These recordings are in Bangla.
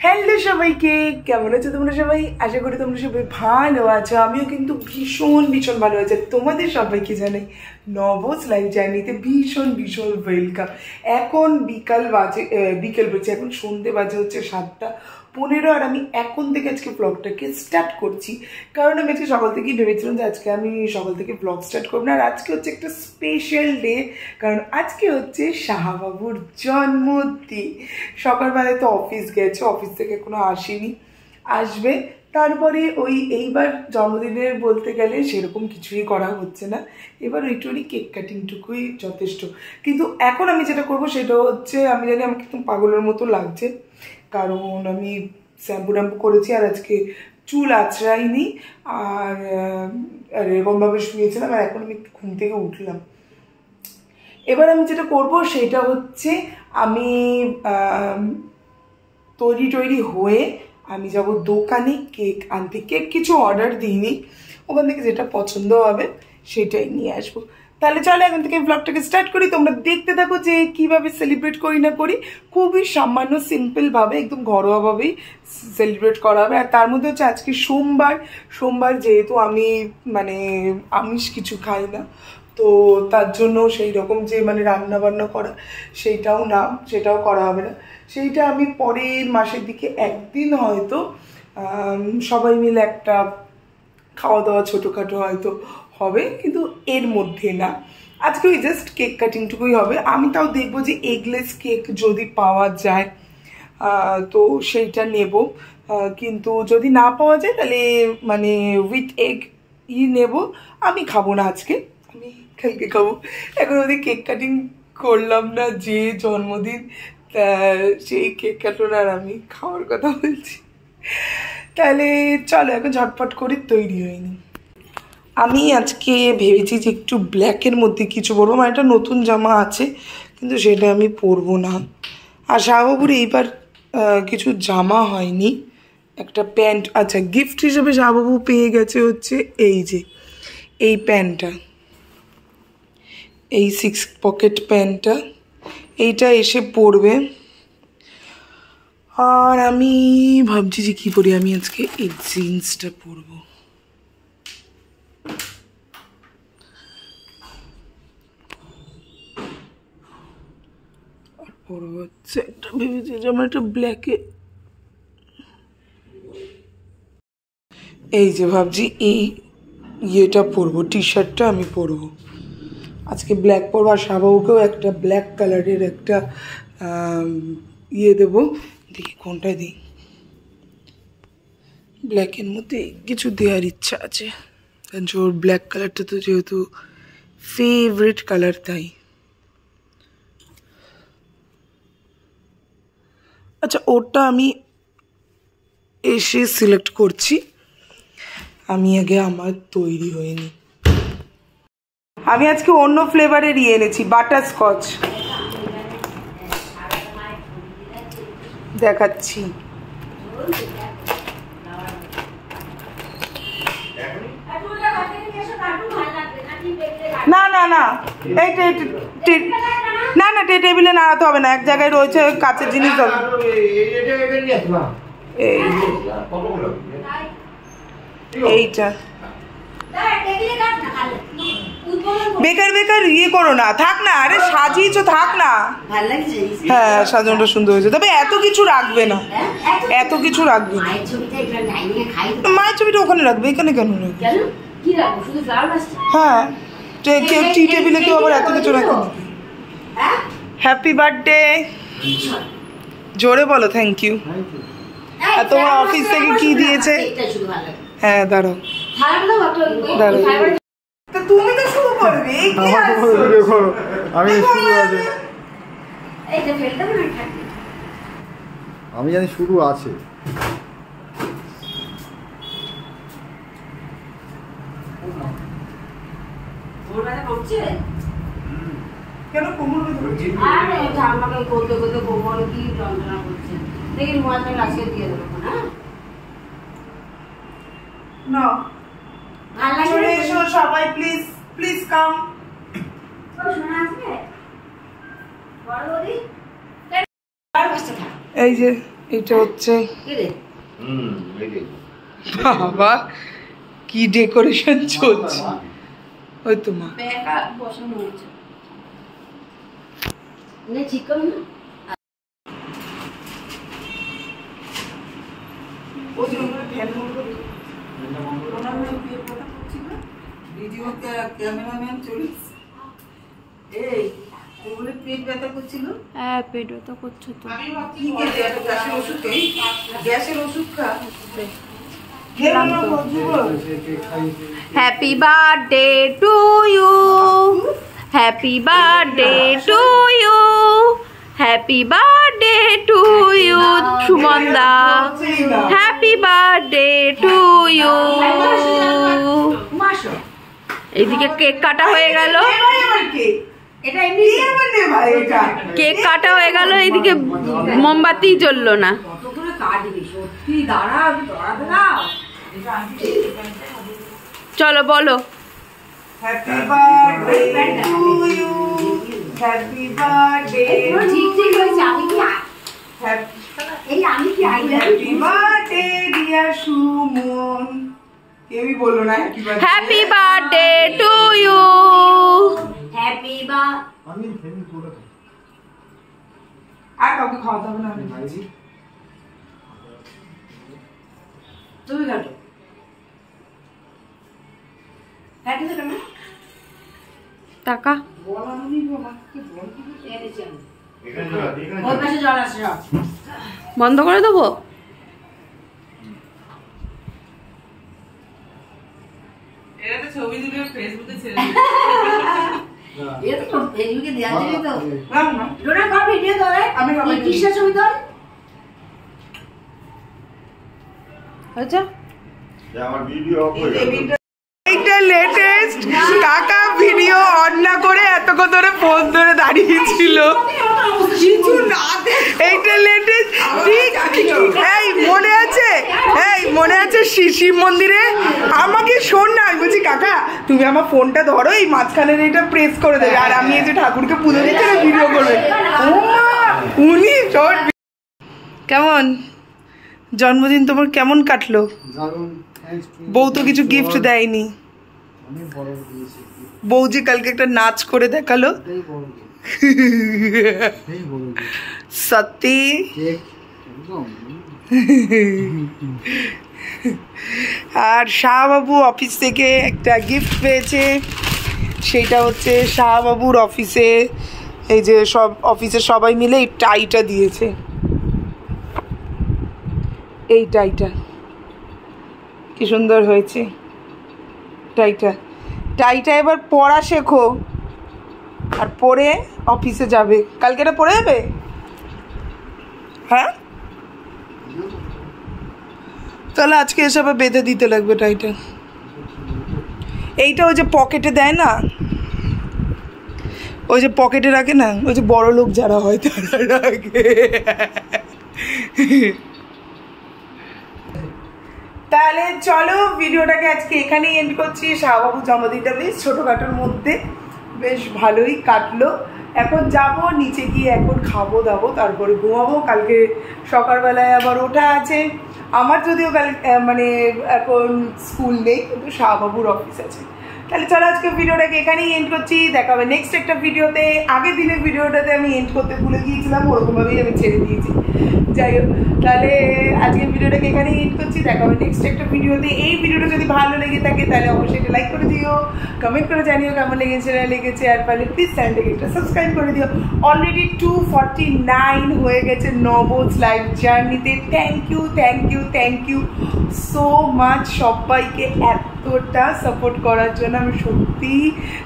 হ্যালো সবাইকে, কেমন আছো তোমরা সবাই? আশা করি তোমরা সবাই ভালো আছো। আমিও কিন্তু ভীষণ ভীষণ ভালো আছি। তোমাদের সবাইকে জানাই নবস লাইফ জার্নিতে ভীষণ ভীষণ ওয়েলকাম। এখন বিকেল বলছে, এখন সন্ধে বাজে হচ্ছে 7:15, আর আমি এখন থেকে আজকে ব্লগটাকে স্টার্ট করছি। কারণ আমি আজকে সকাল থেকেই ভেবেছিলাম যে আজকে আমি সকাল থেকে ব্লগ স্টার্ট করবো না, আর আজকে হচ্ছে একটা স্পেশাল ডে। কারণ আজকে হচ্ছে শাহবাবুর জন্মদিন। সকালবেলায় তো অফিস গেছে, অফিস থেকে এখনো আসেনি, আসবে। তারপরে এইবার জন্মদিনের বলতে গেলে সেরকম কিছুই করা হচ্ছে না, এবার ওইটুকুনি কেক কাটিংটুকুই যথেষ্ট। কিন্তু এখন আমি যেটা করবো সেটা হচ্ছে, আমি জানি আমাকে একদম পাগলের মতো লাগছে, কারণ আমি শ্যাম্পু ট্যাম্পু করেছি আর আজকে চুল আঁচড়াইনি, আর এরকমভাবে শুয়েছিলাম, আর এখন আমি ঘুম থেকে উঠলাম। এবার আমি যেটা করব সেটা হচ্ছে, আমি তৈরি হয়ে আমি যাব দোকানে কেক আনতে। কেক কিছু অর্ডার দিইনি, ওখান থেকে যেটা পছন্দ হবে সেটাই নিয়ে আসবো। তাহলে চলো এখন থেকে ব্লগটাকে স্টার্ট করি। তোমরা দেখতে থাকো যে কিভাবে সেলিব্রেট করি না করি। খুবই সামান্য সিম্পলভাবে, একদম ঘরোয়াভাবেই সেলিব্রেট করা হবে। আর তার মধ্যে হচ্ছে আজকে সোমবার যেহেতু আমি আমিষ কিছু খাই না, তো তার জন্য সেই রকম যে রান্না বান্না করা সেটাও করা হবে না। সেইটা আমি পরের মাসের দিকে একদিন হয়তো সবাই মিলে একটা খাওয়া দাওয়া ছোটোখাটো হয়তো হবে, কিন্তু এর মধ্যে না। আজকে ওই জাস্ট কেক কাটিংটুকুই হবে। আমি তাও দেখবো যে এগলেস কেক যদি পাওয়া যায় তো সেইটা নেব, কিন্তু যদি না পাওয়া যায় তাহলে উইথ এগ নেব। আমি খাবো না আজকে, আমি কালকে খাবো। এখন ওদের কেক কাটিং করলাম না, যে জন্মদিন সেই কেক কাটুন আর আমি খাওয়ার কথা বলছি। তাহলে চলো এখন ঝটপট করে তৈরি হয়নি। আমি আজকে ভেবেছি যে একটু ব্ল্যাকের মধ্যে কিছু পরবো, একটা নতুন জামা আছে কিন্তু সেটা আমি পরবো না। আর শাহবাবুর এইবার কিছু জামা হয়নি, একটা প্যান্ট। আচ্ছা, গিফট হিসেবে শাহবাবু পেয়ে গেছে হচ্ছে এই প্যান্টটা, এই 6 পকেট প্যান্টটা, এইটা এসে পরবে। আর আমি ভাবছি যে কী পরি, আমি আজকে এই জিন্সটা পরবো। আর পরবো হচ্ছে একটা, ভেবেছি যে আমার একটা ব্ল্যাকে, এই যে ভাবছি এই ইয়েটা পরবো, টি শার্টটা আমি পরবো আজকে, ব্ল্যাক পরবো। আর শাহবাবুকেও একটা ব্ল্যাক কালারের একটা দেবো, দেখি কোনটায় দিই। ব্ল্যাকের মধ্যে কিছু দেওয়ার ইচ্ছা আছে, কারণ ওর ব্ল্যাক কালারটা তো যেহেতু ফেভারিট কালার, তাই। আচ্ছা, ওটা আমি এসে সিলেক্ট করছি, আমি আগে আমার তৈরি হয়নি। আমি আজকে অন্য ফ্লেভারের এনেছি, বাটারস্কচ দেখাচ্ছি। না না না, না না, টেবিলে নাড়াতে হবে না, এক জায়গায় রয়েছে কাঁচের জিনিস। এইটা বেকার করো না, থাক না, আরে সাজিয়েছো, থাক না। হ্যাঁ, সাজানোটা সুন্দর হয়েছে, তবে এত কিছু রাখবে না, এত কিছু রাখবে না। মায়ের ছবিটা ওখানে রাখবে, এখানে কেন রাখবে? হ্যাঁ, টি টেবিলে কেউ আবার এত কিছু রাখে নাকি? হ্যাপি বার্থডে, জোরে বলো থ্যাংক ইউ। আর তোমার অফিস থেকে কি দিয়েছে? হ্যাঁ, দাঁড়াও। তুমি তো শুরু করবে, আমি জানি শুরু আছে। কেন কোমর করতে করতে কোমর কি যন্ত্রণা করছে, দেখি মোবাইলটা আজকে দিয়ে দেবো। না চলে এসো সবাই, প্লিজ প্লিজ কাম। এই যে এটা হচ্ছে বাবা কি ডেকোরেশন চলছে। ওই তো মা ক্যামেরাম্যান চলিস এই পেট ব্যথা করছিল। হ্যাঁ পেট ব্যথা করছে তো। গ্যাসের ওষুধ খা। Happy birthday to you, happy birthday to you, happy birthday to you Suman da, happy birthday to you. এইদিকে কেক কাটা হয়ে গেল, কেক কাটা হয়ে গেল, এইদিকে মোমবাতি জ্বললো না। চলো বলো happy birthday to you, happy birthday happy birthday dear Suman. কেউই বললো না happy birthday to you. Happy birthday. আর কাউকে খাওয়াতে হবে না। তুমি কাটো। হ্যাঁ ঠিক আছে না টাকা ওই পাশে জল আসছে, বন্ধ করে দেবো। এরা তো ছবি তুলে ফেসবুকে ছেড়ে এটা তো ফেসবুকে দেওয়া যাবে তো। না লোনা কর ভিডিও তোলে, আমি খাবো। কিসের ছবি তোল? আচ্ছা আমার ভিডিও অফ হয়ে গেল। এইটা লেটেস্ট কাকা ভিডিও অন না করে এতক্ষণ ধরে ফোন ধরে দাঁড়িয়েছিল। কিছু না এইটা লেটেস্ট। এই মনে আছে, এই মনে আছে শিব মন্দিরে আমাকে শোন না, আমি বলছি কাকা তুমি আমার ফোনটা ধরো, এই মাঝখানের এইটা প্রেস করে দেবে আর আমি এই যে ঠাকুরকে পুজো দিচ্ছি না ভিডিও করবে। ও মা উনি কেমন জন্মদিন তোমার কেমন কাটলো? বউ তো কিছু গিফট দেয়নি। বউ যে কালকে একটা নাচ করে দেখালো সত্যি। আর শাহবাবু অফিস থেকে একটা গিফট পেয়েছে, সেটা হচ্ছে শাহবাবুর অফিসে এই যে সব অফিসে সবাই মিলে এই টাইটা দিয়েছে। এই টাইটা কি সুন্দর হয়েছে। টাইটা টাইটা এবার পড়া শেখো আর পরে অফিসে যাবে। কালকে এটা পরে যাবে? হ্যাঁ তাহলে আজকে এসে আবার বেঁধে দিতে লাগবে টাইটা। এইটা ওই যে পকেটে দেয় না, ওই যে পকেটে রাখে না, ওই যে বড় লোক যারা হয় তারা রাখে। তাহলে চলো ভিডিওটাকে আজকে এখানেই এন্ড করছি। শাহবাবু জন্মদিনটা বেশ ছোটোখাটোর মধ্যে বেশ ভালোই কাটলো। এখন যাব নিচে গিয়ে এখন খাবো দাবো, তারপরে ঘুমাবো। কালকে সকালবেলায় আবার ওঠা আছে আমার, যদিও কাল মানে এখন স্কুল নেই কিন্তু শাহবাবুর অফিস আছে। তাহলে চলো আজকে ভিডিওটাকে এখানেই এন্ড করছি। দেখা হবে নেক্সট একটা ভিডিওতে। আগের দিনের ভিডিওটাতে আমি এন্ড করতে ভুলে গিয়েছিলাম, ওরকমভাবেই আমি ছেড়ে দিয়েছি। যাই হোক তাহলে আজকের ভিডিওটাকে এখানেই এন্ড করছি। দেখা হবে নেক্সট একটা ভিডিওতে। এই ভিডিওটা যদি ভালো লেগে থাকে তাহলে অবশ্যই এটা লাইক করে দিও, কমেন্ট করে জানিও কেমন লেগেছে না লেগেছে। আর পারলে প্লিজ চ্যানেলটাকে একটা সাবস্ক্রাইব করে দিও। অলরেডি 249 হয়ে গেছে নবোজ লাইভ জার্নিতে। Thank you thank you thank you so much সবাইকে এতটা সাপোর্ট করার জন্য। আমি সত্যি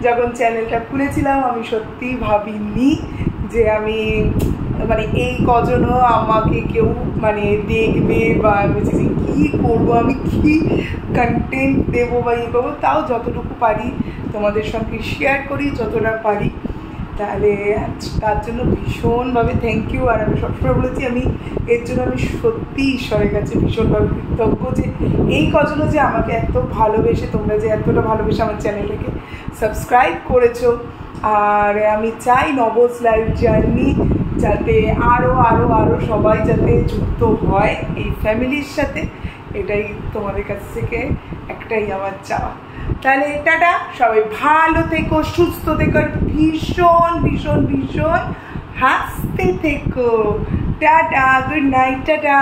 যখন চ্যানেলটা খুলেছিলাম আমি সত্যি ভাবিনি যে আমি মানে এই কজনও আমাকে কেউ মানে দেখবে বা আমি কী করবো, আমি কী কন্টেন্ট দেবো বা ইয়ে করবো। তাও যতটুকু পারি তোমাদের সঙ্গে শেয়ার করি যতটা পারি। তাহলে তার জন্য ভীষণভাবে থ্যাংক ইউ। আর আমি সবসময় বলেছি আমি এর জন্য আমি সত্যি ঈশ্বরের কাছে ভীষণভাবে কৃতজ্ঞ যে এই কজনও যে আমাকে এত ভালোবেসে, তোমরা যে এতটা ভালোবেসে আমার চ্যানেলটাকে সাবস্ক্রাইব করেছো। আর আমি চাই নবোজ লাইভ জার্নি যাতে আরো আরো আরো সবাই যাতে যুক্ত হয় এই ফ্যামিলির সাথে, এটাই তোমাদের কাছ থেকে একটাই আমার চাওয়া। তাহলে টাটা, সবাই ভালো থেকো, সুস্থ থেকো, ভীষণ ভীষণ ভীষণ হাসতে থেকো। Tata, good night, tata.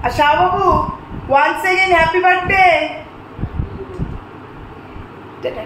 আর শাহ বাবু, once again happy birthday. Tata.